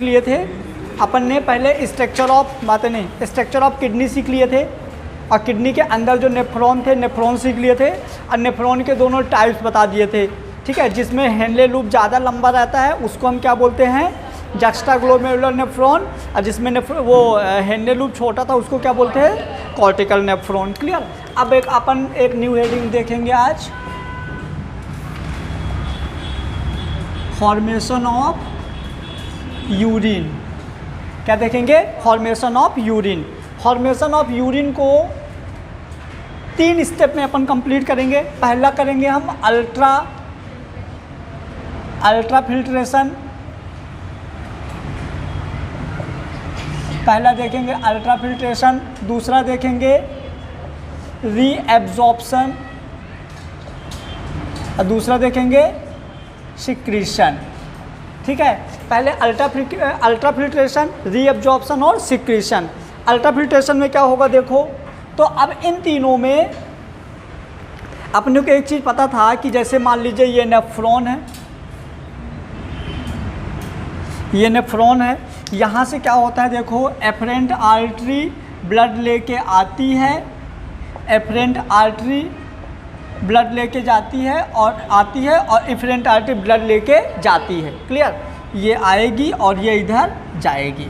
लिए थे अपन ने पहले स्ट्रक्चर ऑफ किडनी सीख लिए थे, और किडनी के अंदर जो नेफ्रॉन थे नेफ्रॉन सीख लिए थे, और नेफ्रॉन के दोनों टाइप्स बता दिए थे। ठीक है, जिसमें हेनले लूप ज़्यादा लंबा रहता है उसको हम क्या बोलते हैं, जक्स्टाग्लोमेरुलर नेफ्रॉन, और जिसमें वो हेनले लूप छोटा था उसको क्या बोलते हैं, कॉर्टिकल नेफ्रॉन। क्लियर। अब अपन एक न्यू हेडिंग देखेंगे आज, फॉर्मेशन ऑफ यूरिन। क्या देखेंगे, formation of urine. Formation of urine को 3 स्टेप में अपन कंप्लीट करेंगे। पहला करेंगे हम अल्ट्रा फिल्ट्रेशन, पहला देखेंगे अल्ट्रा फिल्ट्रेशन, दूसरा देखेंगे रीएब्जॉर्प्शन, और दूसरा देखेंगे सिक्रीशन। ठीक है, पहले अल्ट्रा फिल्ट्रेशन, रीएब्जॉर्प्शन और सिक्रीशन। अल्ट्रा फिल्ट्रेशन में क्या होगा देखो, तो अब इन तीनों में अपने को एक चीज़ पता था कि जैसे मान लीजिए ये नेफ्रॉन है, ये नेफ्रॉन है, यहाँ से क्या होता है देखो, एफरेंट आर्टरी ब्लड लेके आती है, एफरेंट आर्टरी ब्लड लेके जाती है और एफरेंट आर्टरी ब्लड लेके जाती है। क्लियर, ये आएगी और ये इधर जाएगी।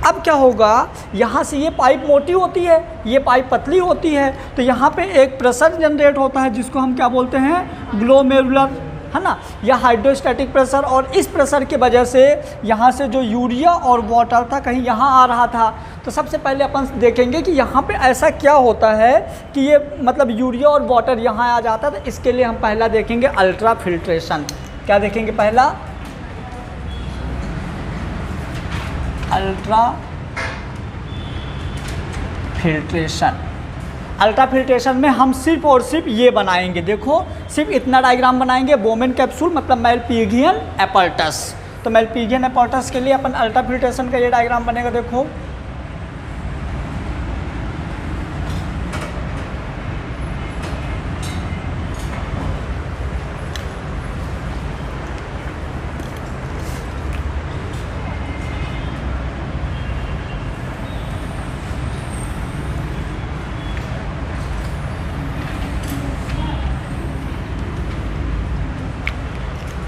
अब क्या होगा, यहाँ से ये पाइप मोटी होती है, ये पाइप पतली होती है, तो यहाँ पे एक प्रेशर जनरेट होता है जिसको हम क्या बोलते हैं, ग्लोमेरुलर, है ना, या हाइड्रोस्टैटिक प्रेशर। और इस प्रेशर की वजह से यहाँ से जो यूरिया और वाटर था कहीं यहाँ आ रहा था। तो सबसे पहले अपन देखेंगे कि यहाँ पे ऐसा क्या होता है कि ये मतलब यूरिया और वाटर यहाँ आ जाता है। तो इसके लिए हम पहला देखेंगे अल्ट्रा फिल्ट्रेशन। क्या देखेंगे, पहला अल्ट्रा फिल्ट्रेशन। अल्ट्रा फिल्ट्रेशन में हम सिर्फ और सिर्फ ये बनाएंगे, देखो सिर्फ इतना डायग्राम बनाएंगे, बोमेन कैप्सूल मतलब मेलपिगियन एपर्टस। तो मेलपिगियन एपर्टस के लिए अपन अल्ट्रा फिल्ट्रेशन का ये डायग्राम बनेगा। देखो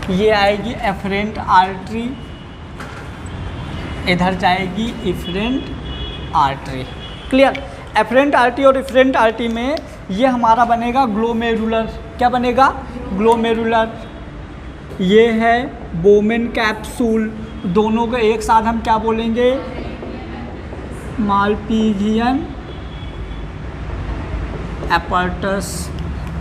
ये आएगी एफरेंट आर्टरी, इधर जाएगी afferent artery. Clear, efferent artery और इफरेंट आर्टरी में ये हमारा बनेगा ग्लोमेरुलर। क्या बनेगा, ग्लोमेरुलर। ये है बोमेन कैप्सूल, दोनों को एक साथ हम क्या बोलेंगे, मेलपिगियन एपर्टस।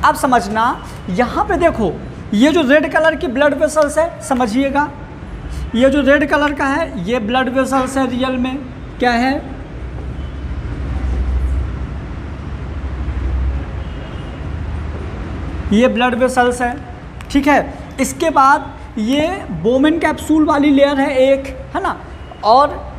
अब समझना, यहाँ पे देखो ये जो रेड कलर की ब्लड वेसल्स है, समझिएगा, ये जो रेड कलर का है ये ब्लड वेसल्स है। रियल में क्या है, ये ब्लड वेसल्स है। ठीक है, इसके बाद ये बोमेन कैप्सूल वाली लेयर है एक, है ना। और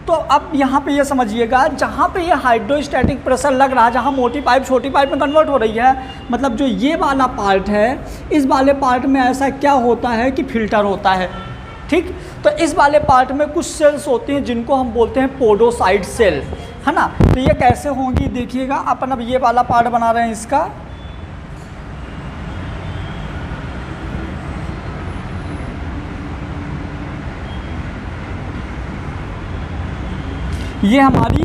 तो अब यहाँ पे ये समझिएगा, जहाँ पे ये हाइड्रोस्टैटिक प्रेशर लग रहा है, जहाँ मोटी पाइप छोटी पाइप में कन्वर्ट हो रही है, मतलब जो ये वाला पार्ट है, इस वाले पार्ट में ऐसा क्या होता है कि फिल्टर होता है। ठीक, तो इस वाले पार्ट में कुछ सेल्स होती हैं जिनको हम बोलते हैं पोडोसाइट सेल, है ना। तो ये कैसे होंगी देखिएगा, अपन अब ये वाला पार्ट बना रहे हैं इसका। ये हमारी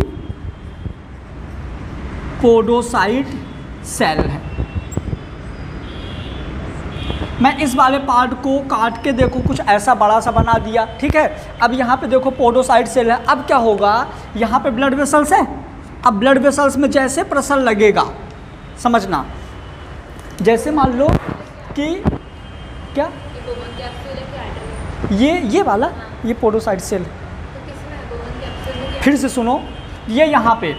पोडोसाइट सेल है। मैं इस वाले पार्ट को काट के देखो कुछ ऐसा बड़ा सा बना दिया। ठीक है, अब यहाँ पे देखो पोडोसाइट सेल है। अब क्या होगा, यहाँ पे ब्लड वेसल्स है। अब ब्लड वेसल्स में जैसे प्रेशर लगेगा, समझना, जैसे मान लो कि क्या ये वाला, ये पोडोसाइट सेल। फिर से सुनो, ये यहाँ पे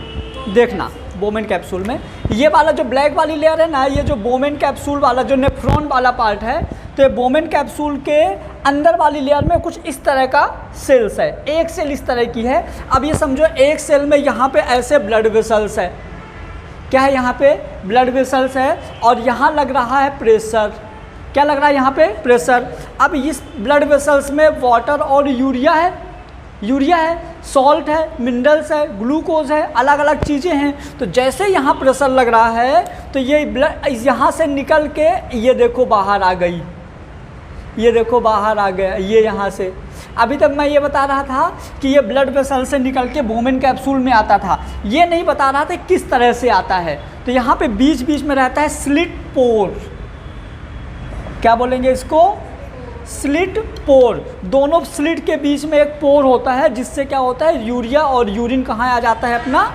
देखना बोमेन कैप्सूल में ये वाला जो ब्लैक वाली लेयर है ना, ये जो बोमेन कैप्सूल वाला जो नेफ्रॉन वाला पार्ट है, तो ये बोमेन कैप्सूल के अंदर वाली लेयर में कुछ इस तरह का सेल्स है। एक सेल इस तरह की है। अब ये समझो एक सेल में यहाँ पे ऐसे ब्लड वेसल्स है, क्या है यहाँ पे, ब्लड वेसल्स है, और यहाँ लग रहा है प्रेशर। क्या लग रहा है यहाँ पे, प्रेशर। अब इस ब्लड वेसल्स में वाटर और यूरिया है, सॉल्ट है, मिनरल्स है, ग्लूकोज है, अलग अलग चीज़ें हैं। तो जैसे यहाँ प्रेशर लग रहा है तो ये ब्लड यहाँ से निकल के ये देखो बाहर आ गई, ये देखो बाहर आ गया, ये यहाँ से। अभी तक मैं ये बता रहा था कि ये ब्लड वेसल से निकल के बोमेन कैप्सूल में आता था, ये नहीं बता रहा था किस तरह से आता है। तो यहाँ पे बीच बीच में रहता है स्लिट पोर, क्या बोलेंगे इसको, स्लिट पोर। दोनों स्लिट के बीच में एक पोर होता है जिससे क्या होता है, यूरिया और यूरिन कहाँ आ जाता है, अपना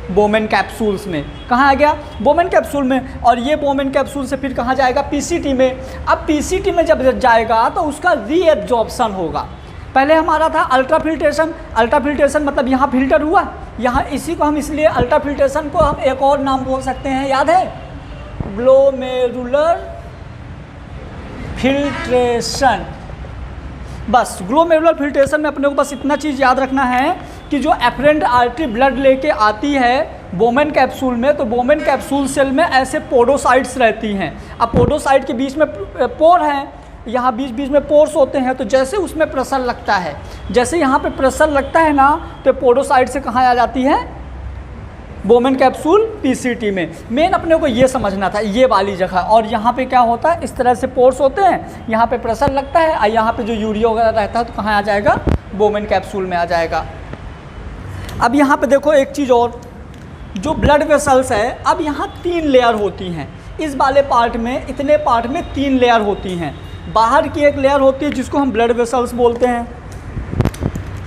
बोमेन कैप्सूल्स में। कहाँ आ गया, बोमेन कैप्सूल में। और ये बोमेन कैप्सूल से फिर कहाँ जाएगा, पीसीटी में। अब पीसीटी में जब जाएगा तो उसका रीएब्जॉर्प्शन होगा। पहले हमारा था अल्ट्रा फिल्ट्रेशन, अल्ट्रा फिल्ट्रेशन मतलब यहाँ फिल्टर हुआ, यहाँ इसी को हम इसलिए अल्ट्रा फिल्ट्रेशन को हम एक और नाम बोल सकते हैं, याद है, ग्लोमेरुलर फिल्ट्रेशन। बस ग्लोमेरुलर फिल्ट्रेशन में अपने को बस इतना चीज़ याद रखना है कि जो एफरेंट आर्टरी ब्लड लेके आती है बोमेन कैप्सूल में, तो बोमेन कैप्सूल सेल में ऐसे पोडोसाइट्स रहती हैं। अब पोडोसाइट के बीच में पोर हैं, यहाँ बीच बीच में पोर्स होते हैं। तो जैसे उसमें प्रेशर लगता है, जैसे यहाँ पे प्रेशर लगता है ना, तो पोडोसाइट से कहाँ आ जाती है, बोमेन कैप्सूल पीसीटी में। मेन अपने को ये समझना था, ये वाली जगह। और यहाँ पे क्या होता है, इस तरह से पोर्स होते हैं, यहाँ पे प्रेशर लगता है, और यहाँ पे जो यूरिया वगैरह रहता है तो कहाँ आ जाएगा, बोमेन कैप्सूल में आ जाएगा। अब यहाँ पे देखो एक चीज़ और, जो ब्लड वेसल्स है, अब यहाँ 3 लेयर होती हैं। इस वाले पार्ट में, इतने पार्ट में 3 लेयर होती हैं। बाहर की एक लेयर होती है जिसको हम ब्लड वेसल्स बोलते हैं,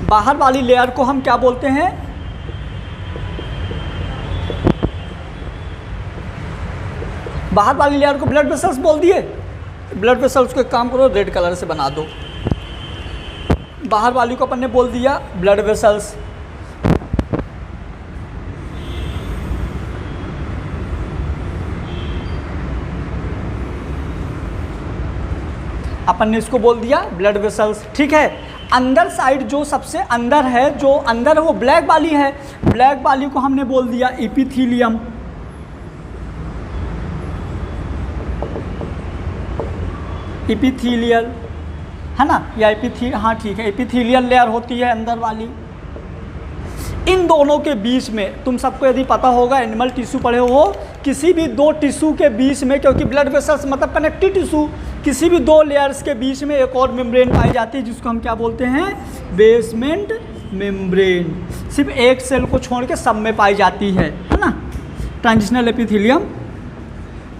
बाहर वाली लेयर को हम क्या बोलते हैं, बाहर वाली लेयर को ब्लड वेसल्स बोल दिए। ब्लड वेसल्स को एक काम करो, रेड कलर से बना दो। बाहर वाली को अपन ने बोल दिया ब्लड वेसल्स। अपन ने इसको बोल दिया ब्लड वेसल्स, ठीक है। अंदर साइड जो सबसे अंदर है, जो अंदर है वो ब्लैक वाली है, ब्लैक वाली को हमने बोल दिया एपिथेलियम। एपिथेलियल है ना, या हाँ ठीक है, एपिथेलियल लेयर होती है अंदर वाली। इन दोनों के बीच में, तुम सबको यदि पता होगा, एनिमल टिश्यू पढ़े हो, किसी भी 2 टिश्यू के बीच में, क्योंकि ब्लड वेसल्स मतलब कनेक्टिव टिश्यू, किसी भी 2 लेयर्स के बीच में एक और मेम्ब्रेन पाई जाती है जिसको हम क्या बोलते हैं, बेसमेंट मेम्ब्रेन। सिर्फ एक सेल को छोड़ के सब में पाई जाती है ना। ट्रांजिशनल एपिथेलियम,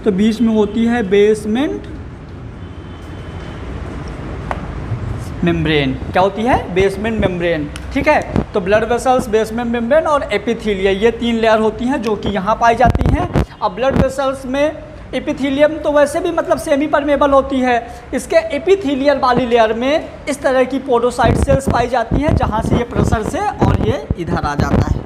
तो बीच में होती है बेसमेंट मेम्ब्रेन। क्या होती है, बेसमेंट मेम्ब्रेन, ठीक है। तो ब्लड वेसल्स, बेसमेंट मेम्ब्रेन और एपिथेलिया, ये 3 लेयर होती हैं जो कि यहाँ पाई जाती हैं। अब ब्लड वेसल्स में एपिथेलियम तो वैसे भी मतलब सेमी परमेबल होती है, इसके एपिथेलियल वाली लेयर में इस तरह की पोडोसाइट सेल्स पाई जाती हैं जहाँ से ये प्रेशर से और ये इधर आ जाता है,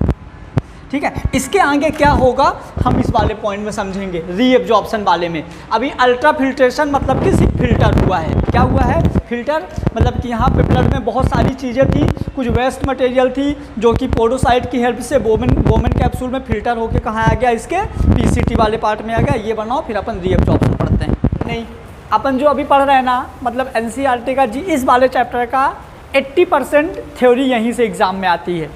ठीक है। इसके आगे क्या होगा हम इस वाले पॉइंट में समझेंगे, रीएब्जॉर्प्शन वाले में। अभी अल्ट्रा फिल्ट्रेशन मतलब कि फिल्टर हुआ है। क्या हुआ है, फिल्टर मतलब कि यहाँ पे ब्लड में बहुत सारी चीज़ें थी, कुछ वेस्ट मटेरियल थी जो कि पोडोसाइट की हेल्प से बोमेन कैप्सूल में फिल्टर होके कहाँ आ गया, इसके पीसीटी वाले पार्ट में आ गया। ये बनाओ, फिर अपन रीएब्जॉर्प्शन पढ़ते हैं। नहीं, अपन जो अभी पढ़ रहे हैं ना, मतलब एनसीईआरटी का इस वाले चैप्टर का 80% थ्योरी यहीं से एग्ज़ाम में आती है।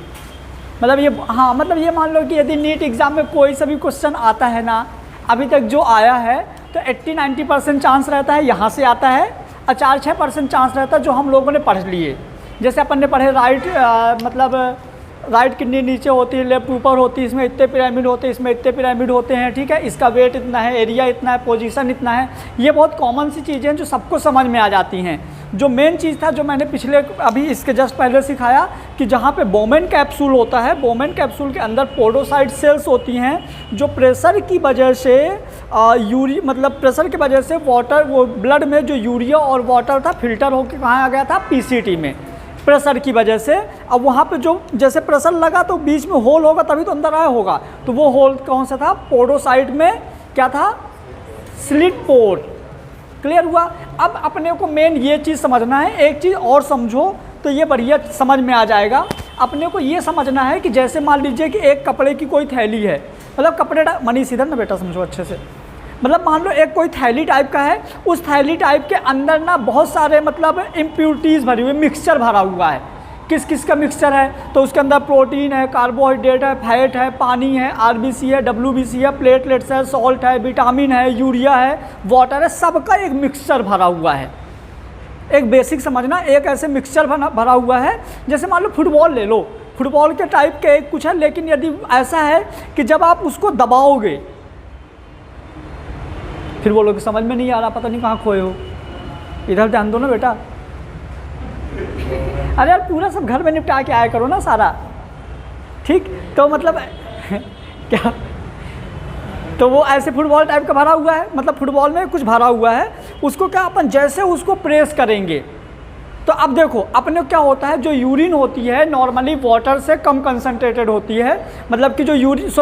मतलब ये, हाँ मतलब ये मान लो कि यदि नीट एग्ज़ाम में कोई सा भी क्वेश्चन आता है ना, अभी तक जो आया है, तो 80-90% चांस रहता है यहाँ से आता है, और 4-6% चांस रहता है जो हम लोगों ने पढ़ लिए। जैसे अपन ने पढ़े मतलब राइट किडनी नीचे होती है, लेफ्ट ऊपर होती है, इसमें इतने पिरामिड होते हैं, इसमें इतने पिरामिड होते हैं, ठीक है। इसका वेट इतना है, एरिया इतना है, पोजीशन इतना है। ये बहुत कॉमन सी चीज़ें हैं जो सबको समझ में आ जाती हैं। जो मेन चीज़ था जो मैंने पिछले अभी इसके जस्ट पहले सिखाया कि जहाँ पे बोमेन कैप्सूल होता है, बोमेन कैप्सूल के अंदर पोडोसाइट सेल्स होती हैं जो प्रेशर की वजह से मतलब प्रेशर की वजह से वाटर, वो ब्लड में जो यूरिया और वाटर था फिल्टर होकर कहाँ आ गया था, पीसीटी में, प्रेशर की वजह से। अब वहाँ पे जो जैसे प्रेशर लगा तो बीच में होल होगा तभी तो अंदर आया होगा, तो वो होल कौन सा था, पोडोसाइट में क्या था, स्लिट पोर। क्लियर हुआ। अब अपने को मेन ये चीज़ समझना है। एक चीज़ और समझो तो ये बढ़िया समझ में आ जाएगा। अपने को ये समझना है कि जैसे मान लीजिए कि एक कपड़े की कोई थैली है, मतलब कपड़े मनीष इधर ना बेटा समझो अच्छे से, मतलब मान लो एक कोई थैली टाइप का है, उस थैली टाइप के अंदर ना बहुत सारे मतलब इम्प्यूरिटीज़ भरी हुई, मिक्सचर भरा हुआ है। किस किस का मिक्सचर है? तो उसके अंदर प्रोटीन है, कार्बोहाइड्रेट है, फैट है, पानी है, आरबीसी है, डब्ल्यूबीसी है, प्लेटलेट्स है, सॉल्ट है, विटामिन है, यूरिया है, वाटर है, सबका एक मिक्सचर भरा हुआ है। एक बेसिक समझना, एक ऐसे मिक्सचर भरा हुआ है, जैसे मान लो फुटबॉल ले लो, फुटबॉल के टाइप के एक कुछ है, लेकिन यदि ऐसा है कि जब आप उसको दबाओगे, फिर बोलोगे समझ में नहीं आ रहा, पता नहीं कहाँ खोए हो, इधर ध्यान दो ना बेटा। अरे यार पूरा सब घर में निपटा के आया करो ना सारा, ठीक? तो मतलब क्या, तो वो ऐसे फुटबॉल टाइप का भरा हुआ है, मतलब फुटबॉल में कुछ भरा हुआ है, उसको क्या अपन जैसे उसको प्रेस करेंगे, तो अब देखो अपने क्या होता है, जो यूरिन होती है नॉर्मली वाटर से कम कंसनट्रेटेड होती है, मतलब कि जो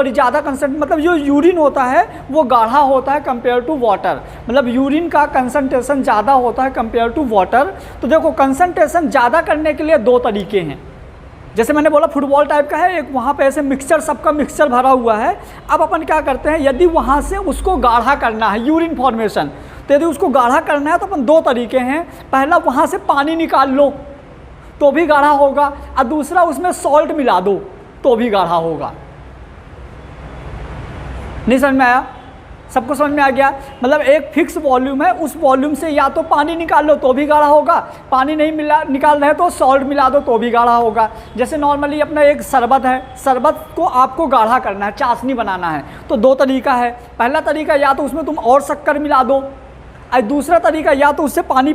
ज़्यादा कंसनट्रेट, मतलब जो यूरिन होता है वो गाढ़ा होता है कंपेयर टू वाटर, मतलब यूरिन का कंसनट्रेशन ज़्यादा होता है कंपेयर टू वाटर। तो देखो कंसनट्रेशन ज़्यादा करने के लिए दो तरीके हैं, जैसे मैंने बोला फुटबॉल टाइप का है, एक वहाँ पे ऐसे मिक्सचर, सबका मिक्सचर भरा हुआ है। अब अपन क्या करते हैं, यदि वहाँ से उसको गाढ़ा करना है यूरिन फॉर्मेशन, तो यदि उसको गाढ़ा करना है तो अपन दो तरीके हैं, पहला वहाँ से पानी निकाल लो तो भी गाढ़ा होगा, और दूसरा उसमें सॉल्ट मिला दो तो भी गाढ़ा होगा। नहीं समझ में आया? सबको समझ में आ गया? मतलब एक फिक्स वॉल्यूम है, उस वॉल्यूम से या तो पानी निकाल लो तो भी गाढ़ा होगा, पानी नहीं निकाल रहे तो सॉल्ट मिला दो तो भी गाढ़ा होगा। जैसे नॉर्मली अपना एक शरबत है, शरबत को आपको गाढ़ा करना है, चाशनी बनाना है, तो दो तरीका है। पहला तरीका या तो उसमें तुम और शक्कर मिला दो, और दूसरा तरीका या तो उससे पानी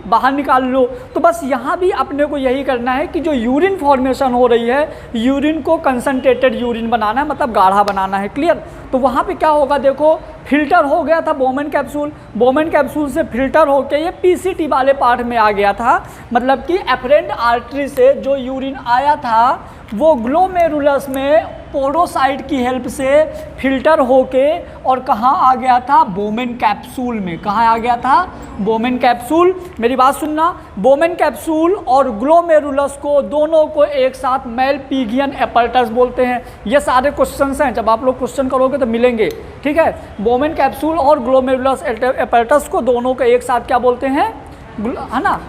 बाहर निकाल लो। तो बस यहाँ भी अपने को यही करना है कि जो यूरिन फॉर्मेशन हो रही है, यूरिन को कंसनट्रेटेड यूरिन बनाना है, मतलब गाढ़ा बनाना है। क्लियर? तो वहाँ पे क्या होगा, देखो फिल्टर हो गया था बोमेन कैप्सूल, बोमेन कैप्सूल से फिल्टर होके ये पीसीटी वाले पार्ट में आ गया था, मतलब कि एफरेंट आर्टरी से जो यूरिन आया था वो ग्लोमेरुलस में पोरोसाइट की हेल्प से फिल्टर होके और कहाँ आ गया था, बोमेन कैप्सूल में। कहाँ आ गया था? Bowman capsule. मेरी बात सुनना, बोमेन कैप्सूल और ग्लोमेरुलस को दोनों को एक साथ मेलपिगियन एपर्टस बोलते हैं। ये सारे क्वेश्चंस हैं, जब आप लोग क्वेश्चन करोगे तो मिलेंगे, ठीक है? बोमेन कैप्सूल और ग्लोमेरुलस एपर्टस को दोनों को एक साथ क्या बोलते हैं, है ना?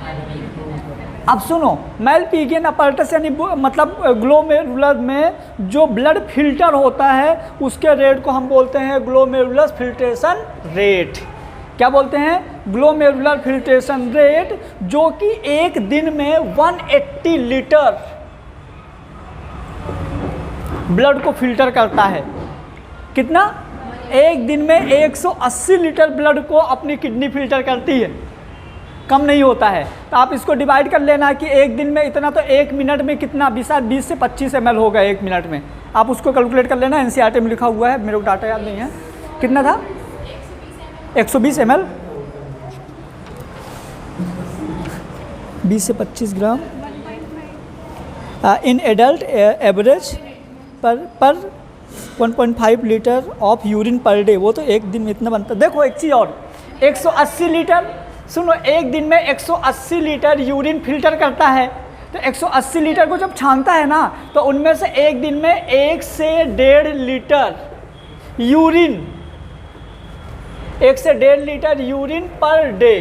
अब सुनो, मेलपिगियन एपर्टस यानी मतलब ग्लोमेरुलर में जो ब्लड फिल्टर होता है उसके रेट को हम बोलते हैं ग्लोमेरुलर फिल्ट्रेशन रेट। क्या बोलते हैं? ग्लोमेरुलर फिल्ट्रेशन रेट, जो कि एक दिन में 180 लीटर ब्लड को फिल्टर करता है। कितना? एक दिन में 180 लीटर ब्लड को अपनी किडनी फिल्टर करती है, कम नहीं होता है। तो आप इसको डिवाइड कर लेना कि एक दिन में इतना, तो एक मिनट में कितना, 20 से 25 ml होगा एक मिनट में। आप उसको कैलकुलेट कर लेना, एनसीईआरटी में लिखा हुआ है, मेरे को डाटा याद नहीं है। कितना था? 120 ml, 20 से 25 ग्राम इन एडल्ट एवरेज पर 1.5 litre of urine per day. वो तो एक दिन में इतना बनता है। देखो एक चीज़ और, 180 लीटर, सुनो, एक दिन में 180 लीटर यूरिन फिल्टर करता है। तो 180 लीटर को जब छानता है ना, तो उनमें से एक दिन में 1 से 1.5 लीटर यूरिन, 1 से 1.5 लीटर यूरिन पर डे।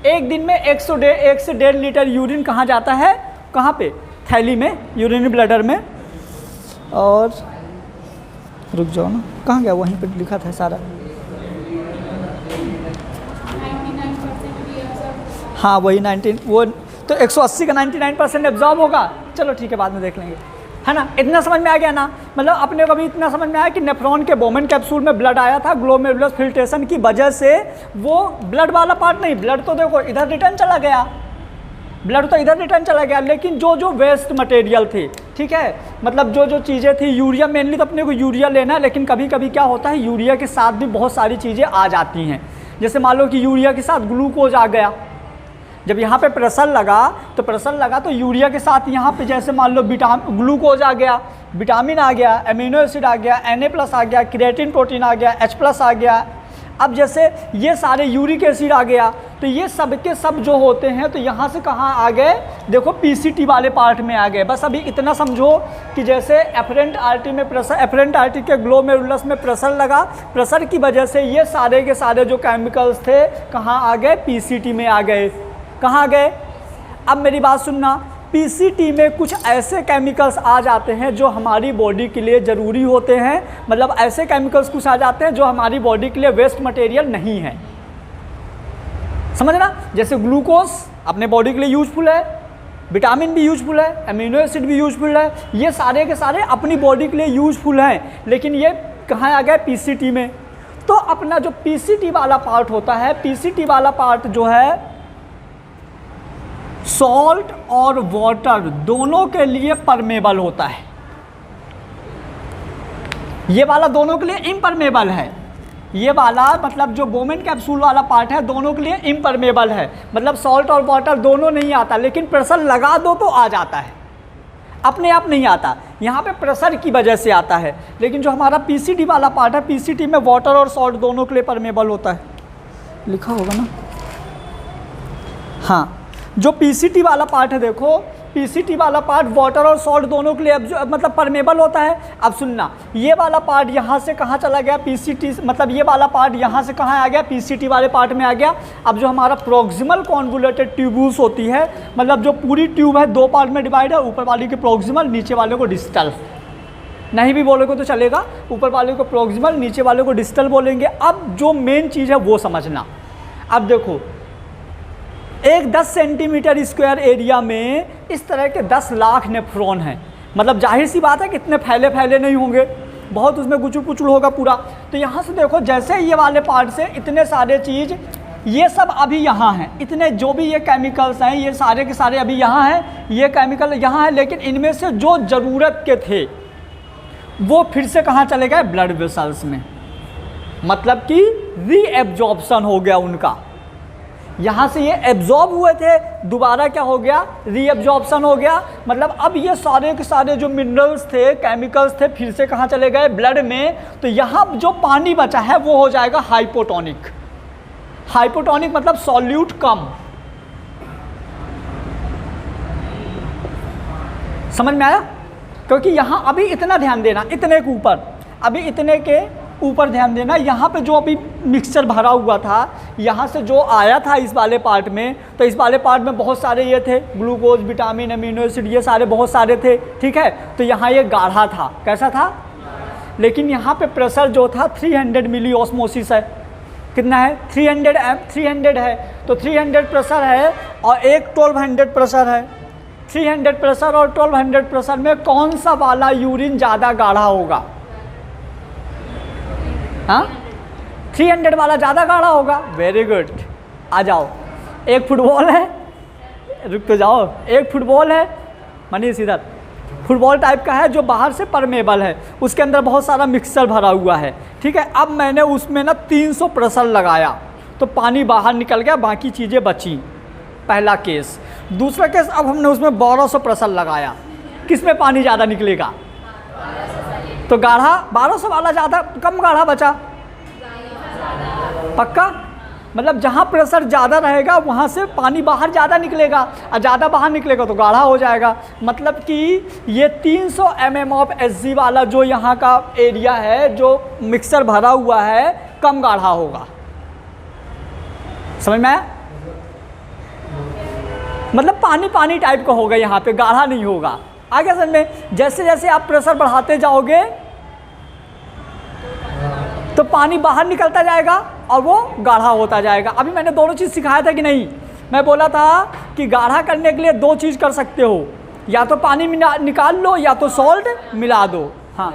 एक दिन में 1 से 1.5 लीटर यूरिन कहाँ जाता है? कहाँ पे? थैली में, यूरिनरी ब्लैडर में। और रुक जाओ ना, कहाँ गया? वहीं पे लिखा था सारा। हाँ वही 19, वो तो 180 का 99% एब्जॉर्ब होगा। चलो ठीक है, बाद में देख लेंगे, है ना? इतना समझ में आ गया ना? मतलब अपने को भी इतना समझ में आया कि नेफ्रॉन के बोमेन कैप्सूल में ब्लड आया था, ग्लोमेरुलर फिल्ट्रेशन की वजह से वो ब्लड वाला पार्ट नहीं, ब्लड तो देखो इधर रिटर्न चला गया, ब्लड तो इधर रिटर्न चला गया, लेकिन जो जो वेस्ट मटेरियल थी, ठीक है, मतलब जो जो चीज़ें थी, यूरिया मेनली तो अपने को यूरिया लेना है, लेकिन कभी कभी क्या होता है यूरिया के साथ भी बहुत सारी चीज़ें आ जाती हैं। जैसे मान लो कि यूरिया के साथ ग्लूकोज आ गया, जब यहाँ पे प्रेशर लगा तो यूरिया के साथ यहाँ पे जैसे मान लो ग्लूकोज आ गया, विटामिन आ गया, एमिनो एसिड आ गया, Na+ आ गया, क्रिएटिन प्रोटीन आ गया, H+ आ गया, अब जैसे ये सारे यूरिक एसिड आ गया, तो ये सब के सब जो होते हैं तो यहाँ से कहाँ आ गए, देखो पीसीटी वाले पार्ट में आ गए। बस अभी इतना समझो कि जैसे एफरेंट आर्टरी में प्रेशर, एफरेंट आर्टरी के ग्लोमेरुलस में प्रेशर लगा, प्रेशर की वजह से ये सारे के सारे जो केमिकल्स थे कहाँ आ गए, पीसीटी में आ गए। कहाँ आ गए? अब मेरी बात सुनना, पीसीटी में कुछ ऐसे केमिकल्स आ जाते हैं जो हमारी बॉडी के लिए ज़रूरी होते हैं, मतलब ऐसे केमिकल्स कुछ आ जाते हैं जो हमारी बॉडी के लिए वेस्ट मटेरियल नहीं है, समझना। जैसे ग्लूकोज अपने बॉडी के लिए यूजफुल है, विटामिन भी यूजफुल है, अमीनो एसिड भी यूजफुल है, ये सारे के सारे अपनी बॉडी के लिए यूजफुल हैं, लेकिन ये कहाँ आ गए, पीसीटी में। तो अपना जो पीसीटी वाला पार्ट होता है, पीसीटी वाला पार्ट जो है सॉल्ट और वाटर दोनों के लिए परमेबल होता है। ये वाला दोनों के लिए इम्परमेबल है, ये वाला मतलब जो बोमेन कैप्सूल वाला पार्ट है दोनों के लिए इम्परमेबल है, मतलब सॉल्ट और वाटर दोनों नहीं आता, लेकिन प्रेशर लगा दो तो आ जाता है, अपने आप नहीं आता, यहाँ पे प्रेशर की वजह से आता है। लेकिन जो हमारा पीसीटी वाला पार्ट है, पीसीटी में वाटर और सॉल्ट दोनों के लिए परमेबल होता है, लिखा होगा ना। हाँ, जो पीसीटी वाला पार्ट है, देखो पीसीटी वाला पार्ट वाटर और सॉल्ट दोनों के लिए मतलब परमेबल होता है। अब सुनना, ये वाला पार्ट यहाँ से कहाँ चला गया, पीसीटी, मतलब ये वाला पार्ट यहाँ से कहाँ आ गया, पीसीटी वाले पार्ट में आ गया। अब जो हमारा प्रोक्सिमल कॉन्वोल्यूटेड ट्यूब्यूल्स होती है, मतलब जो पूरी ट्यूब है दो पार्ट में डिवाइड है, ऊपर वाली की प्रोक्सिमल, नीचे वाले को डिस्टल, नहीं भी बोलोगे तो चलेगा, ऊपर वाले को प्रोक्सिमल, नीचे वाले को डिस्टल बोलेंगे। अब जो मेन चीज़ है वो समझना। अब देखो एक 10 सेंटीमीटर स्क्वायर एरिया में इस तरह के 10 लाख नेफ्रॉन हैं, मतलब जाहिर सी बात है कि इतने फैले फैले नहीं होंगे, बहुत उसमें गुचुल पुचुल होगा पूरा। तो यहाँ से देखो जैसे ये वाले पार्ट से इतने सारे चीज़, ये सब अभी यहाँ हैं, इतने जो भी ये केमिकल्स हैं ये सारे के सारे अभी यहाँ हैं, ये केमिकल यहाँ हैं, लेकिन इनमें से जो ज़रूरत के थे वो फिर से कहाँ चले गए, ब्लड वेसल्स में, मतलब कि रीएब्जॉर्प्शन हो गया उनका। यहाँ से ये एब्जॉर्ब हुए थे, दोबारा क्या हो गया, रीएब्जॉर्प्शन हो गया, मतलब अब ये सारे के सारे जो मिनरल्स थे, केमिकल्स थे, फिर से कहाँ चले गए, ब्लड में। तो यहाँ जो पानी बचा है वो हो जाएगा हाइपोटोनिक। हाइपोटोनिक मतलब सॉल्यूट कम, समझ में आया? क्योंकि यहाँ अभी इतना ध्यान देना, इतने के ऊपर, अभी इतने के ऊपर ध्यान देना, यहाँ पे जो अभी मिक्सचर भरा हुआ था, यहाँ से जो आया था इस वाले पार्ट में, तो इस वाले पार्ट में बहुत सारे ये थे, ग्लूकोज, विटामिन, अमीनो एसिड, ये सारे बहुत सारे थे, ठीक है। तो यहाँ ये गाढ़ा था, कैसा था, लेकिन यहाँ पे प्रेशर जो था 300 मिली ऑस्मोसिस है, कितना है, 300 है, तो 300 प्रेशर है और एक 1200 प्रेशर है। 300 प्रेशर और 1200 प्रेशर में कौन सा वाला यूरिन ज़्यादा गाढ़ा होगा? हाँ, 300 वाला ज़्यादा गाढ़ा होगा। वेरी गुड, आ जाओ। एक फुटबॉल है, रुक तो जाओ, एक फुटबॉल है मनीष इधर, फुटबॉल टाइप का है जो बाहर से परमेबल है, उसके अंदर बहुत सारा मिक्सचर भरा हुआ है, ठीक है। अब मैंने उसमें ना 300 प्रेशर लगाया तो पानी बाहर निकल गया, बाकी चीज़ें बची, पहला केस। दूसरा केस, अब हमने उसमें 1200 प्रेशर लगाया, किस में पानी ज़्यादा निकलेगा? तो गाढ़ा 1200 वाला ज़्यादा, कम गाढ़ा बचा, पक्का, मतलब जहाँ प्रेशर ज़्यादा रहेगा वहाँ से पानी बाहर ज़्यादा निकलेगा, और ज़्यादा बाहर निकलेगा तो गाढ़ा हो जाएगा। मतलब कि ये 300 mm ऑफ SG वाला जो यहाँ का एरिया है, जो मिक्सर भरा हुआ है, कम गाढ़ा होगा, समझ में आया? मतलब पानी पानी टाइप का होगा, यहाँ पे गाढ़ा नहीं होगा। आगे समझ में? जैसे जैसे आप प्रेशर बढ़ाते जाओगे तो पानी बाहर निकलता जाएगा और वो गाढ़ा होता जाएगा। अभी मैंने दोनों चीज़ सिखाया था कि नहीं? मैं बोला था कि गाढ़ा करने के लिए दो चीज़ कर सकते हो, या तो पानी निकाल लो या तो सॉल्ट मिला दो। हाँ,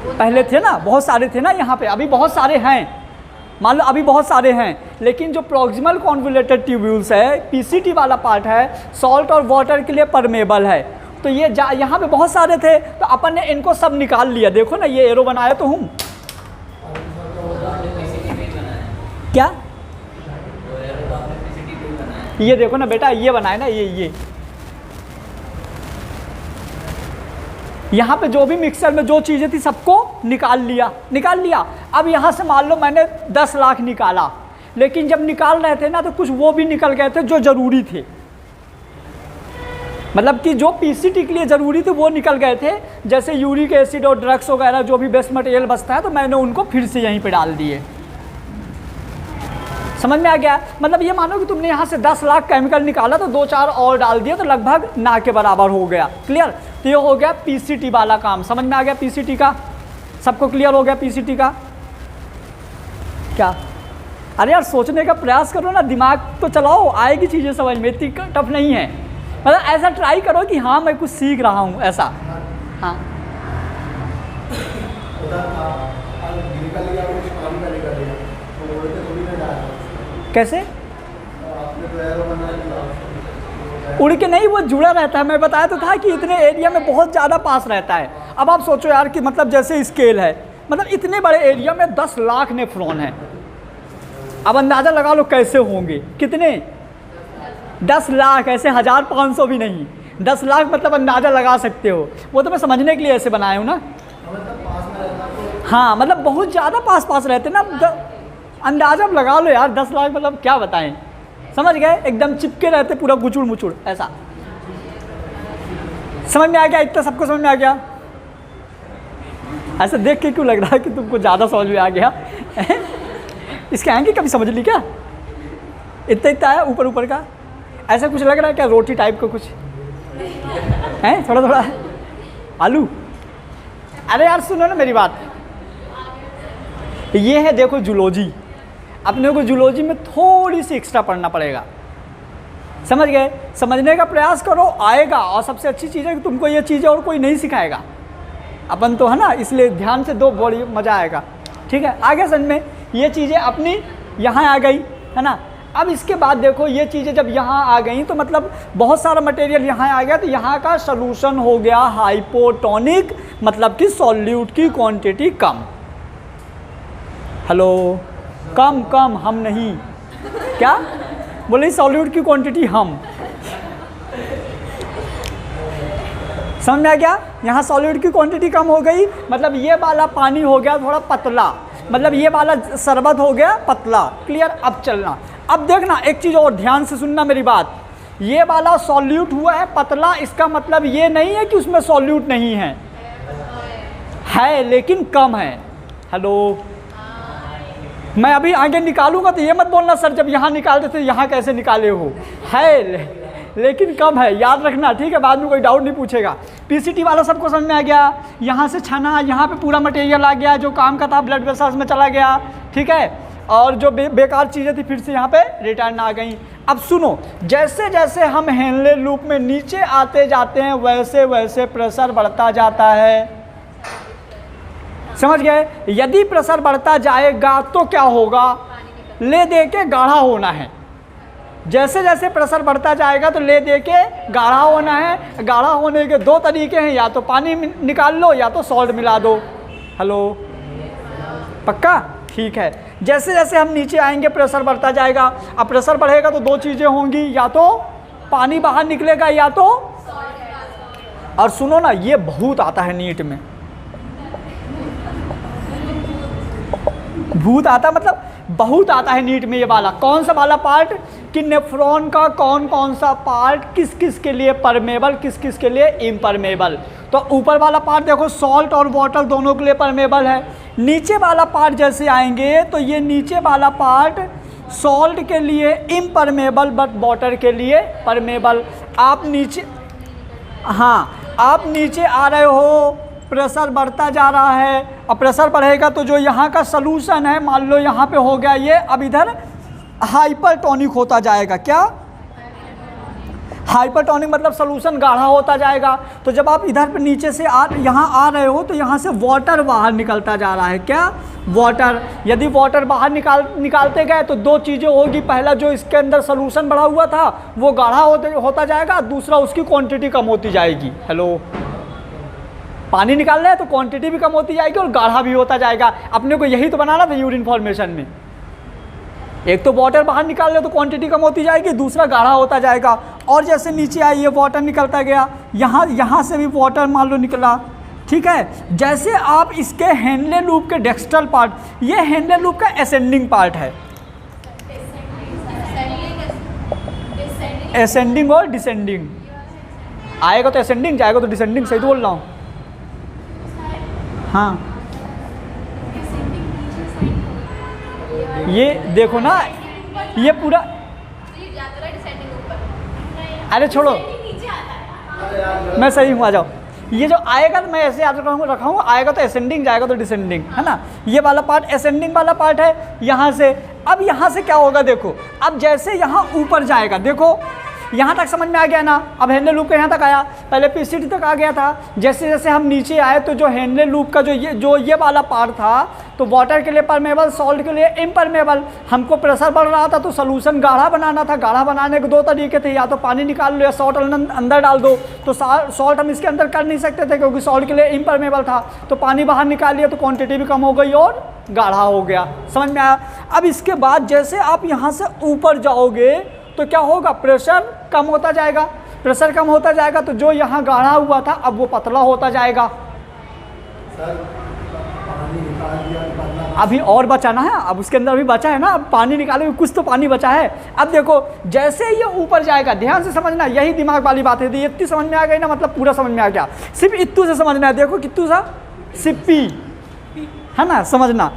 पहले थे ना, बहुत सारे थे ना यहाँ पे, अभी बहुत सारे हैं, मान लो अभी बहुत सारे हैं, लेकिन जो प्रोक्सिमल कॉन्वोल्यूटेड ट्यूब्यूल्स है, पीसीटी वाला पार्ट है, सॉल्ट और वाटर के लिए परमेबल है। तो ये यहाँ पे बहुत सारे थे, तो अपन ने इनको सब निकाल लिया। देखो ना, ये एरो बनाया तो हूँ, क्या ये देखो ना बेटा, ये बनाए ना, ये यहाँ पे जो भी मिक्सर में जो चीज़ें थी सबको निकाल लिया। अब यहाँ से मान लो मैंने 10 लाख निकाला, लेकिन जब निकाल रहे थे ना तो कुछ वो भी निकल गए थे जो ज़रूरी थे, मतलब कि जो पीसीटी के लिए ज़रूरी थे वो निकल गए थे, जैसे यूरिक एसिड और ड्रग्स वगैरह जो भी वेस्ट मटेरियल बचता है, तो मैंने उनको फिर से यहीं पे डाल दिए। समझ में आ गया? मतलब ये मानो कि तुमने यहाँ से 10 लाख केमिकल निकाला तो 2-4 और डाल दिए तो लगभग ना के बराबर हो गया। क्लियर? तो ये हो गया पीसीटी वाला काम। समझ में आ गया पीसीटी का? सबको क्लियर हो गया पीसीटी का? क्या? अरे यार सोचने का प्रयास करो ना, दिमाग तो चलाओ, आएगी चीज़ें समझ में, इतनी टफ नहीं है। मतलब ऐसा ट्राई करो कि हाँ मैं कुछ सीख रहा हूँ, ऐसा। हाँ कैसे? उड़ के नहीं, वो जुड़ा रहता है। मैं बताया तो था कि इतने एरिया में बहुत ज़्यादा पास रहता है। अब आप सोचो यार कि मतलब जैसे स्केल है, मतलब इतने बड़े एरिया में 10 लाख नेफ्रॉन है। अब अंदाज़ा लगा लो कैसे होंगे, कितने? 10 लाख, ऐसे 1500 भी नहीं, 10 लाख, मतलब अंदाज़ा लगा सकते हो। वो तो मैं समझने के लिए ऐसे बनाया हूँ ना। हाँ मतलब बहुत ज़्यादा पास रहते ना, अंदाज़ा लगा लो यार, 10 लाख मतलब क्या बताएं, समझ गए? एकदम चिपके रहते पूरा गुचुड़ मुचुड़ ऐसा। समझ में आ गया? इतना सबको समझ में आ गया? ऐसे देख के क्यों लग रहा है कि तुमको ज़्यादा समझ में आ गया? इसके आएंगे कभी समझ ली क्या? इतना है ऊपर का, ऐसा कुछ लग रहा है क्या? रोटी टाइप का कुछ है, थोड़ा आलू? अरे यार सुनो ना मेरी बात, ये है देखो जूलॉजी। अपने को जूलॉजी में थोड़ी सी एक्स्ट्रा पढ़ना पड़ेगा, समझ गए? समझने का प्रयास करो, आएगा। और सबसे अच्छी चीज़ है कि तुमको ये चीज़ें और कोई नहीं सिखाएगा, अपन तो है ना, इसलिए ध्यान से दो, बड़ी मज़ा आएगा। ठीक है, आगे समझ में ये चीज़ें अपनी यहाँ आ गई है ना। अब इसके बाद देखो ये चीज़ें जब यहाँ आ गई तो मतलब बहुत सारा मटेरियल यहाँ आ गया, तो यहाँ का सॉल्यूशन हो गया हाइपोटोनिक, मतलब कि सॉल्यूट की क्वांटिटी कम। हेलो, कम हम नहीं, क्या बोले? सॉल्यूट की क्वांटिटी हम। समझ में आ गया? यहाँ सॉल्यूट की क्वांटिटी कम हो गई, मतलब ये वाला पानी हो गया थोड़ा पतला, मतलब ये वाला शरबत हो गया पतला। क्लियर? अब चलना, अब देखना एक चीज़ और ध्यान से सुनना मेरी बात। ये वाला सॉल्यूट हुआ है पतला, इसका मतलब ये नहीं है कि उसमें सॉल्यूट नहीं है, है लेकिन कम है। हेलो, मैं अभी आगे निकालूंगा तो ये मत बोलना सर जब यहाँ निकालते थे यहाँ कैसे निकाले हो, है लेकिन कम है, याद रखना। ठीक है, बाद में कोई डाउट नहीं पूछेगा। पीसीटी वाला सबको समझ में आ गया? यहाँ से छना, यहाँ पे पूरा मटेरियल आ गया, जो काम का था ब्लड वेसल्स में चला गया। ठीक है, और जो बेकार चीज़ें थी फिर से यहाँ पे रिटर्न आ गई। अब सुनो, जैसे जैसे हम हेनले लूप में नीचे आते जाते हैं वैसे वैसे प्रेशर बढ़ता जाता है, समझ गए? यदि प्रेशर बढ़ता जाएगा तो क्या होगा? ले दे के गाढ़ा होना है। जैसे जैसे प्रेशर बढ़ता जाएगा तो ले दे के गाढ़ा होना है। गाढ़ा होने के 2 तरीके हैं, या तो पानी निकाल लो या तो सॉल्ट मिला दो। हेलो, पक्का? ठीक है, जैसे जैसे हम नीचे आएंगे प्रेशर बढ़ता जाएगा। अब प्रेशर बढ़ेगा तो 2 चीज़ें होंगी, या तो पानी बाहर निकलेगा या तो, और सुनो ना ये बहुत आता है नीट में, भूत आता मतलब बहुत आता है नीट में ये वाला। कौन सा वाला पार्ट कि नेफ्रॉन का कौन कौन सा पार्ट किस किस के लिए परमेबल, किस किस के लिए इम्परमेबल। तो ऊपर वाला पार्ट देखो सॉल्ट और वाटर दोनों के लिए परमेबल है। नीचे वाला पार्ट जैसे आएंगे तो ये नीचे वाला पार्ट सॉल्ट के लिए इम्परमेबल बट वाटर के लिए परमेबल। आप नीचे, हाँ आप नीचे आ रहे हो, प्रेशर बढ़ता जा रहा है, और प्रेशर बढ़ेगा तो जो यहाँ का सलूशन है, मान लो यहाँ पे हो गया ये, अब इधर हाइपरटोनिक होता जाएगा। क्या? हाइपरटोनिक मतलब सलूशन गाढ़ा होता जाएगा। तो जब आप इधर पे नीचे से यहाँ आ रहे हो तो यहाँ से वाटर बाहर निकलता जा रहा है। क्या? वाटर। यदि वाटर बाहर निकालते गए तो 2 चीज़ें होगी, पहला जो इसके अंदर सलूशन बढ़ा हुआ था वो गाढ़ा होता जाएगा, दूसरा उसकी क्वांटिटी कम होती जाएगी। हेलो, पानी निकाल रहे हैं तो क्वांटिटी भी कम होती जाएगी और गाढ़ा भी होता जाएगा। अपने को यही तो बनाना था यूरिन फॉर्मेशन में, एक तो वाटर बाहर निकाल रहे तो क्वांटिटी कम होती जाएगी, दूसरा गाढ़ा होता जाएगा। और जैसे नीचे आई ये वाटर निकलता गया, यहाँ से भी वाटर मान लो निकला, ठीक है। जैसे आप इसके हेनले लूप के डेक्स्ट्रल पार्ट, ये हेनले लूप का असेंडिंग पार्ट है, असेंडिंग और डिसेंडिंग, आएगा तो असेंडिंग जाएगा तो डिसेंडिंग, सही तो बोल रहा हूँ? हाँ, ये देखो ना, ये पूरा, अरे छोड़ो मैं सही हूँ, आ जाओ। ये जो आएगा तो मैं ऐसे याद रखा हूँ, आएगा तो असेंडिंग जाएगा तो डिसेंडिंग, है ना। ये वाला पार्ट असेंडिंग वाला पार्ट है यहाँ से। अब यहाँ से क्या होगा देखो, अब जैसे यहाँ ऊपर जाएगा, देखो यहाँ तक समझ में आ गया ना। अब हेनले लूप का यहाँ तक आया, पहले पीसीटी तक आ गया था। जैसे जैसे हम नीचे आए तो जो हेनले लूप का जो ये वाला पार्ट था, तो वाटर के लिए परमेबल, सॉल्ट के लिए इम्परमेबल। हमको प्रेशर बढ़ रहा था तो सोल्यूशन गाढ़ा बनाना था। गाढ़ा बनाने के दो तरीके थे, या तो पानी निकाल लो या सॉल्ट अंदर डाल दो। तो सॉल्ट हम इसके अंदर कर नहीं सकते थे क्योंकि सॉल्ट के लिए इम्परमेबल था, तो पानी बाहर निकाल लिया तो क्वान्टिटी भी कम हो गई और गाढ़ा हो गया। समझ में आया? अब इसके बाद जैसे आप यहाँ से ऊपर जाओगे तो क्या होगा, प्रेशर कम होता जाएगा। प्रेशर कम होता जाएगा तो जो यहाँ गाढ़ा हुआ था अब वो पतला होता जाएगा। अभी और बचाना है, अब उसके अंदर भी बचा है ना, अब पानी निकाले, कुछ तो पानी बचा है। अब देखो जैसे ये ऊपर जाएगा, ध्यान से समझना, यही दिमाग वाली बात है। इतनी समझ में आ गई ना, मतलब पूरा समझ में आ गया। सिर्फ इत्तू से समझना है, देखो कित्तू सा सिप्पी, है ना, समझना।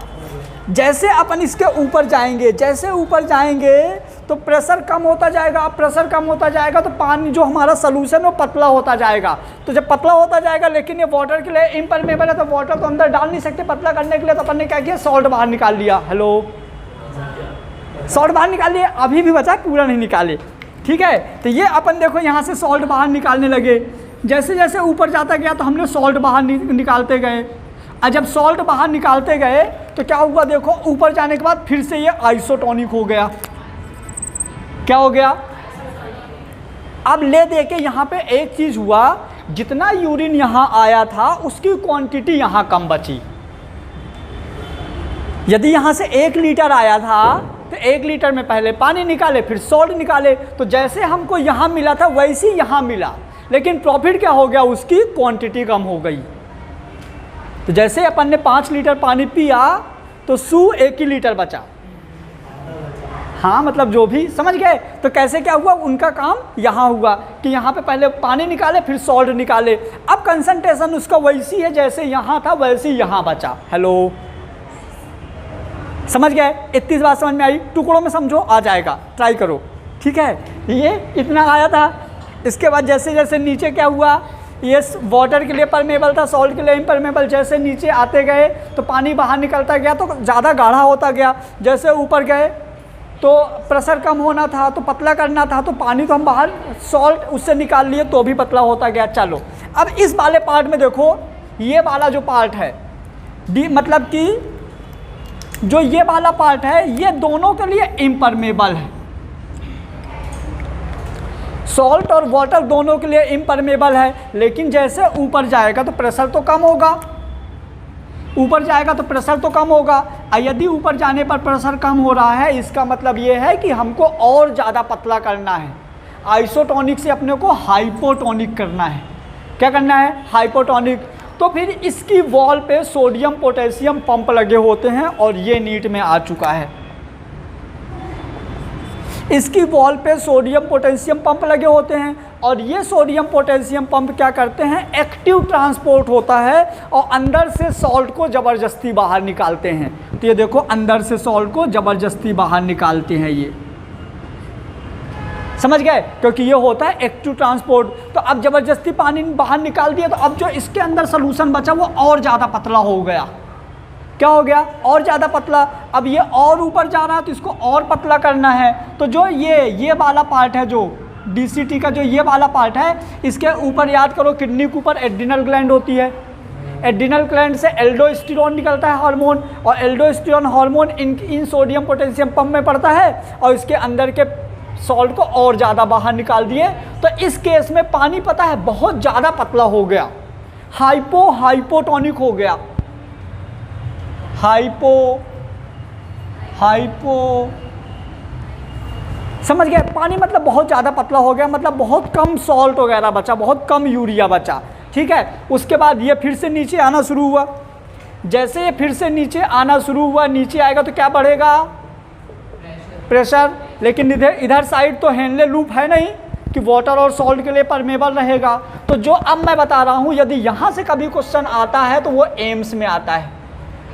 जैसे अपन इसके ऊपर जाएंगे, जैसे ऊपर जाएंगे तो प्रेशर कम होता जाएगा। अब प्रेशर कम होता जाएगा तो पानी जो हमारा सोल्यूशन है वो पतला होता जाएगा। तो जब पतला होता जाएगा, लेकिन ये वाटर के लिए इम्परमेबल है तो वाटर तो अंदर डाल नहीं सकते पतला करने के लिए, तो अपन ने क्या किया, सॉल्ट बाहर निकाल लिया। हेलो, सॉल्ट बाहर निकाल लिया, अभी भी बचा, पूरा नहीं निकाले, ठीक है। तो ये अपन देखो यहाँ से सॉल्ट बाहर निकालने लगे। जैसे जैसे ऊपर जाता गया तो हमने सॉल्ट बाहर निकालते गए। और जब सॉल्ट बाहर निकालते गए तो क्या हुआ, देखो ऊपर जाने के बाद फिर से ये आइसोटोनिक हो गया। क्या हो गया? अब ले दे के यहाँ पे एक चीज हुआ, जितना यूरिन यहाँ आया था उसकी क्वांटिटी यहाँ कम बची। यदि यहाँ से 1 लीटर आया था तो 1 लीटर में पहले पानी निकाले फिर सॉल्ट निकाले, तो जैसे हमको यहाँ मिला था वैसे ही यहाँ मिला, लेकिन प्रॉफिट क्या हो गया, उसकी क्वांटिटी कम हो गई। तो जैसे अपन ने 5 लीटर पानी पिया तो 1 ही लीटर बचा। हाँ, मतलब जो भी समझ गए। तो कैसे क्या हुआ, उनका काम यहाँ हुआ कि यहाँ पे पहले पानी निकाले फिर सॉल्ट निकाले। अब कंसंट्रेशन उसका वैसी है जैसे यहाँ था वैसे ही यहाँ बचा। हेलो, समझ गए? इतनी बात समझ में आई? टुकड़ों में समझो, आ जाएगा, ट्राई करो, ठीक है। ये इतना आया था। इसके बाद जैसे जैसे नीचे क्या हुआ, ये वाटर के लिए परमेबल था, सॉल्ट के लिए इम्परमेबल। जैसे नीचे आते गए तो पानी बाहर निकलता गया तो ज़्यादा गाढ़ा होता गया। जैसे ऊपर गए तो प्रेशर कम होना था तो पतला करना था, तो पानी तो हम बाहर सॉल्ट उससे निकाल लिए तो भी पतला होता गया। चलो अब इस वाले पार्ट में देखो, ये वाला जो पार्ट है मतलब कि जो ये वाला पार्ट है ये दोनों के लिए इम्परमेबल है। सॉल्ट और वाटर दोनों के लिए इम्परमेबल है, लेकिन जैसे ऊपर जाएगा तो प्रेशर तो कम होगा। ऊपर जाएगा तो प्रेशर तो कम होगा। यदि ऊपर जाने पर प्रेशर कम हो रहा है, इसका मतलब ये है कि हमको और ज़्यादा पतला करना है। आइसोटोनिक से अपने को हाइपोटोनिक करना है। क्या करना है? हाइपोटोनिक। तो फिर इसकी वॉल पे सोडियम पोटेशियम पंप लगे होते हैं और ये नीट में आ चुका है। इसकी वॉल पे सोडियम पोटेशियम पंप लगे होते हैं और ये सोडियम पोटेशियम पंप क्या करते हैं, एक्टिव ट्रांसपोर्ट होता है और अंदर से सॉल्ट को ज़बरदस्ती बाहर निकालते हैं। तो ये देखो अंदर से सॉल्ट को ज़बरदस्ती बाहर निकालते हैं, ये समझ गए? क्योंकि ये होता है एक्टिव ट्रांसपोर्ट। तो अब ज़बरदस्ती पानी बाहर निकाल दिया तो अब जो इसके अंदर सोल्यूशन बचा वो और ज़्यादा पतला हो गया। क्या हो गया? और ज़्यादा पतला। अब ये और ऊपर जा रहा है तो इसको और पतला करना है। तो जो ये वाला पार्ट है, जो डीसीटी का जो ये वाला पार्ट है, इसके ऊपर याद करो किडनी के ऊपर एड्रिनल ग्लैंड होती है। एड्रिनल ग्लैंड से एल्डोस्टेरोन निकलता है हार्मोन, और एल्डोस्टेरोन हार्मोन इन सोडियम पोटेशियम पंप में पड़ता है और इसके अंदर के सॉल्ट को और ज़्यादा बाहर निकाल दिए। तो इस केस में पानी पता है बहुत ज़्यादा पतला हो गया, हाइपोटोनिक हो गया। हाइपो समझ गए? पानी मतलब बहुत ज़्यादा पतला हो गया, मतलब बहुत कम सॉल्ट वगैरह बचा, बहुत कम यूरिया बचा। ठीक है। उसके बाद ये फिर से नीचे आना शुरू हुआ, जैसे ये फिर से नीचे आना शुरू हुआ, नीचे आएगा तो क्या बढ़ेगा, प्रेशर। लेकिन इधर साइड तो हेनले लूप है नहीं कि वाटर और सॉल्ट के लिए परमेबल रहेगा। तो जो अब मैं बता रहा हूँ, यदि यहाँ से कभी क्वेश्चन आता है तो वो एम्स में आता है,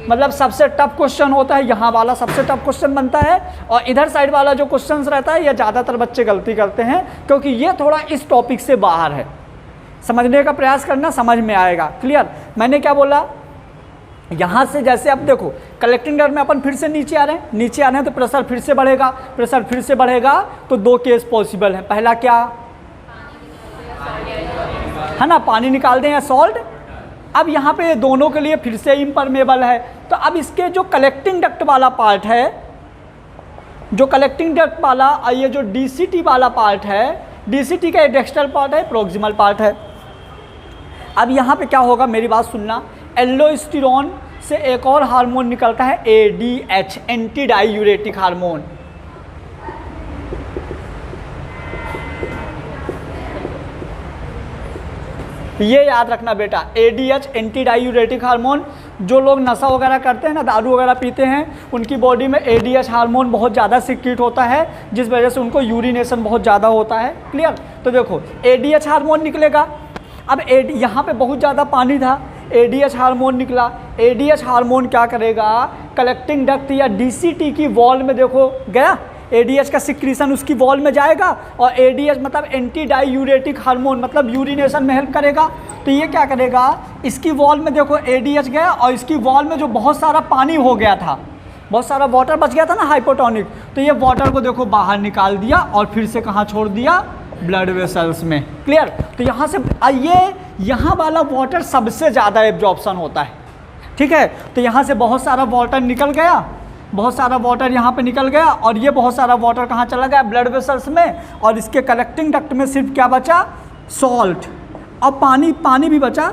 मतलब सबसे टफ क्वेश्चन होता है, यहाँ वाला सबसे टफ क्वेश्चन बनता है। और इधर साइड वाला जो क्वेश्चन रहता है, ये ज़्यादातर बच्चे गलती करते हैं, क्योंकि ये थोड़ा इस टॉपिक से बाहर है। समझने का प्रयास करना, समझ में आएगा। क्लियर? मैंने क्या बोला, यहाँ से जैसे अब देखो कलेक्टिंग डक्ट में अपन फिर से नीचे आ रहे हैं, नीचे आ रहे हैं तो प्रेशर फिर से बढ़ेगा, प्रेशर फिर से बढ़ेगा। तो दो केस पॉसिबल है, पहला क्या है ना, पानी निकाल दें या सॉल्ट। अब यहाँ पे दोनों के लिए फिर से इम्परमेबल है। तो अब इसके जो कलेक्टिंग डक्ट वाला पार्ट है, जो कलेक्टिंग डक्ट वाला, ये जो डीसीटी वाला पार्ट है, डीसीटी का डिस्टल पार्ट है, प्रोक्सिमल पार्ट है। अब यहाँ पे क्या होगा, मेरी बात सुनना, एल्डोस्टेरोन से एक और हार्मोन निकलता है ADH, एंटी डायूरेटिक हार्मोन। ये याद रखना बेटा, ADH एंटी डायूरेटिक हार्मोन। जो लोग नशा वगैरह करते हैं ना, दारू वगैरह पीते हैं, उनकी बॉडी में ADH हार्मोन बहुत ज़्यादा सिक्रीट होता है, जिस वजह से उनको यूरिनेशन बहुत ज़्यादा होता है। क्लियर? तो देखो ADH हार्मोन निकलेगा। अब यहाँ पे बहुत ज़्यादा पानी था, ADH हार्मोन निकला। ADH हार्मोन क्या करेगा, कलेक्टिंग डक्ट या DCT की वॉल में देखो गया, ADH का सिक्रीशन उसकी वॉल में जाएगा। और ADH मतलब एंटी डायूरेटिक हार्मोन, मतलब यूरिनेशन में हेल्प करेगा। तो ये क्या करेगा, इसकी वॉल में देखो ADH गया, और इसकी वॉल में जो बहुत सारा पानी हो गया था, बहुत सारा वाटर बच गया था ना, हाइपोटोनिक, तो ये वाटर को देखो बाहर निकाल दिया और फिर से कहाँ छोड़ दिया, ब्लड वेसल्स में। क्लियर? तो यहाँ से ये यहाँ वाला वाटर सबसे ज़्यादा एब्जॉर्प्शन होता है। ठीक है? तो यहाँ से बहुत सारा वाटर निकल गया, बहुत सारा वाटर यहाँ पे निकल गया, और ये बहुत सारा वाटर कहाँ चला गया, ब्लड वेसल्स में। और इसके कलेक्टिंग डक्ट में सिर्फ क्या बचा, सॉल्ट और पानी भी बचा।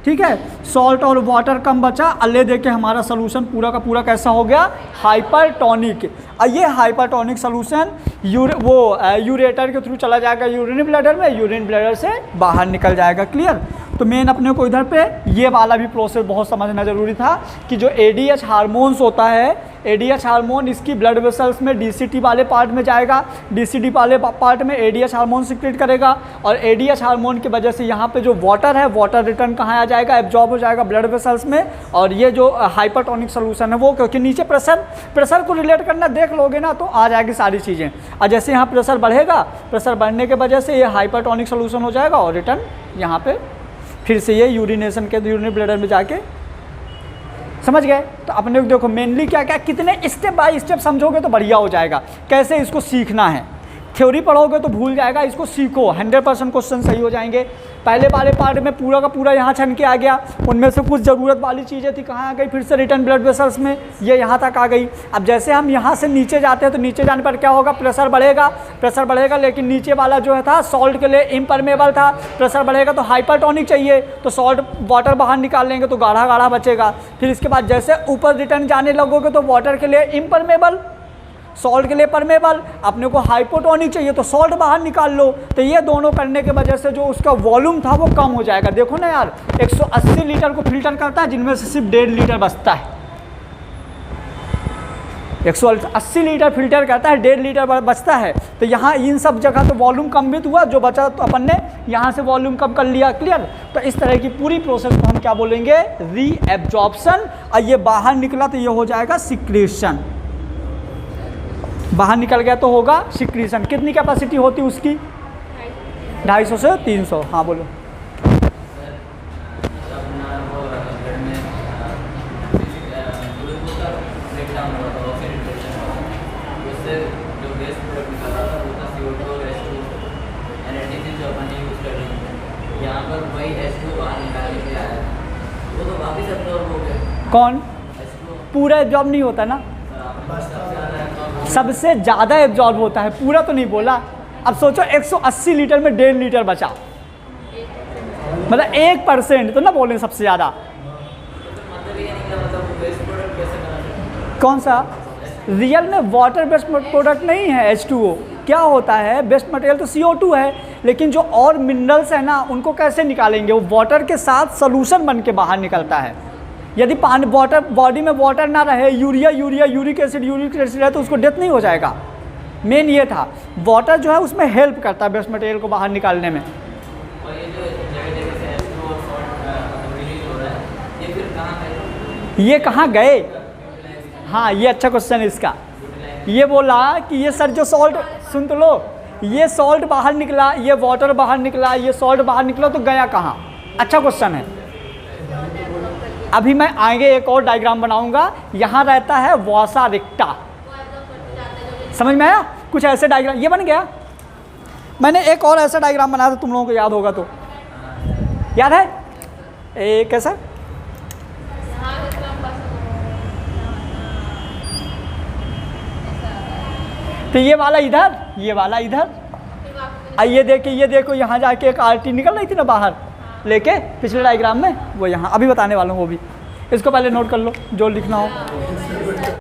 ठीक है? सॉल्ट और वाटर कम बचा। अल्ले देखे हमारा सोल्यूशन पूरा का पूरा कैसा हो गया, हाइपरटोनिक। और ये हाइपरटोनिक सोल्यूशन यूरेटर के थ्रू चला जाएगा यूरिन ब्लैडर में, यूरिन ब्लैडर से बाहर निकल जाएगा। क्लियर? तो मेन अपने को इधर पे ये वाला भी प्रोसेस बहुत समझना ज़रूरी था कि जो ADH हार्मोन्स होता है, ADH हार्मोन इसकी ब्लड वेसल्स में DCT वाले पार्ट में जाएगा, DCT वाले पार्ट में ADH हार्मोन सिक्रेट करेगा, और ADH हार्मोन की वजह से यहाँ पे जो वाटर है, वाटर रिटर्न कहाँ आ जाएगा, एब्जॉर्ब हो जाएगा ब्लड वेसल्स में। और ये जो हाइपरटोनिक सोल्यूशन है वो, क्योंकि नीचे प्रेशर को रिलेट करना देख लोगे ना तो आ जाएगी सारी चीज़ें। और जैसे यहाँ प्रेशर बढ़ेगा, प्रेशर बढ़ने की वजह से ये हाइपरटोनिक सोल्यूशन हो जाएगा, और रिटर्न यहाँ पे फिर से ये यूरिनेशन के यूरिन ब्लैडर में जाके, समझ गए? तो अपने को देखो मेनली क्या क्या, कितने स्टेप बाय स्टेप समझोगे तो बढ़िया हो जाएगा। कैसे इसको सीखना है, थ्योरी पढ़ोगे तो भूल जाएगा, इसको सीखो, 100% क्वेश्चन सही हो जाएंगे। पहले वाले पार्ट में पूरा का पूरा यहाँ छन के आ गया, उनमें से कुछ ज़रूरत वाली चीज़ें थी कहाँ आ गई, फिर से रिटर्न ब्लड वेसल्स में ये यहाँ तक आ गई। अब जैसे हम यहाँ से नीचे जाते हैं तो नीचे जाने पर क्या होगा, प्रेशर बढ़ेगा, लेकिन नीचे वाला जो है था सॉल्ट के लिए इम्परमेबल था, प्रेशर बढ़ेगा तो हाइपरटोनिक चाहिए, तो सॉल्ट वाटर बाहर निकाल लेंगे तो गाढ़ा गाढ़ा बचेगा। फिर इसके बाद जैसे ऊपर रिटर्न जाने लगोगे तो वाटर के लिए इम्परमेबल, सॉल्ट के लिए परमेबल, अपने को हाइपोटोनिक चाहिए तो सॉल्ट बाहर निकाल लो। तो ये दोनों करने की वजह से जो उसका वॉल्यूम था वो कम हो जाएगा। देखो ना यार, 180 लीटर को फिल्टर करता है, जिनमें से सिर्फ 1.5 लीटर बचता है। 180 लीटर फिल्टर करता है, 1.5 लीटर बचता है। तो यहाँ इन सब जगह तो वॉल्यूम कम भी हुआ, जो बचा तो अपन ने यहाँ से वॉल्यूम कम कर लिया। क्लियर? तो इस तरह की पूरी प्रोसेस को हम क्या बोलेंगे, रीएब्जॉर्प्शन। और ये बाहर निकला तो ये हो जाएगा सिक्रीशन, बाहर निकल गया तो होगा सिक्रीशन। कितनी कैपेसिटी होती है उसकी, 250 से 300। हाँ बोलो। कौन? पूरा एब्जॉर्ब नहीं होता ना, सबसे ज़्यादा एब्जॉर्ब होता है, पूरा तो नहीं बोला। अब सोचो 180 लीटर में 1.5 लीटर बचा, मतलब 1% तो ना बोलें सबसे ज़्यादा। कौन सा? रियल में वाटर बेस्ड प्रोडक्ट नहीं है H2O। क्या होता है, बेस्ट मटेरियल तो CO2 है, लेकिन जो और मिनरल्स है ना उनको कैसे निकालेंगे? वो वाटर के साथ सोल्यूशन बन के बाहर निकलता है। यदि पानी वाटर बॉडी में वाटर ना रहे, यूरिक एसिड है तो उसको डेथ नहीं हो जाएगा। मेन ये था, वाटर जो है उसमें हेल्प करता है वेस्ट मटेरियल को बाहर निकालने में। ये कहाँ गए? हाँ, ये अच्छा क्वेश्चन है इसका। ये बोला कि ये सर जो सॉल्ट, सुन तो लो, ये सॉल्ट बाहर निकला, ये वाटर बाहर निकला, ये सॉल्ट बाहर निकला, तो गया कहाँ? अच्छा क्वेश्चन है। अभी मैं आगे एक और डायग्राम बनाऊंगा। यहाँ रहता है वसा रिक्टा, समझ में आया? कुछ ऐसे डायग्राम ये बन गया। मैंने एक और ऐसा डायग्राम बनाया था, तुम लोगों को याद होगा तो, याद है? कैसा? तो ये वाला इधर, ये वाला इधर, ये देखो यहाँ जाके एक आरटी निकल रही थी ना बाहर लेके, पिछले डायग्राम में, वो यहाँ अभी बताने वाला हूँ वो भी। इसको पहले नोट कर लो जो लिखना हो।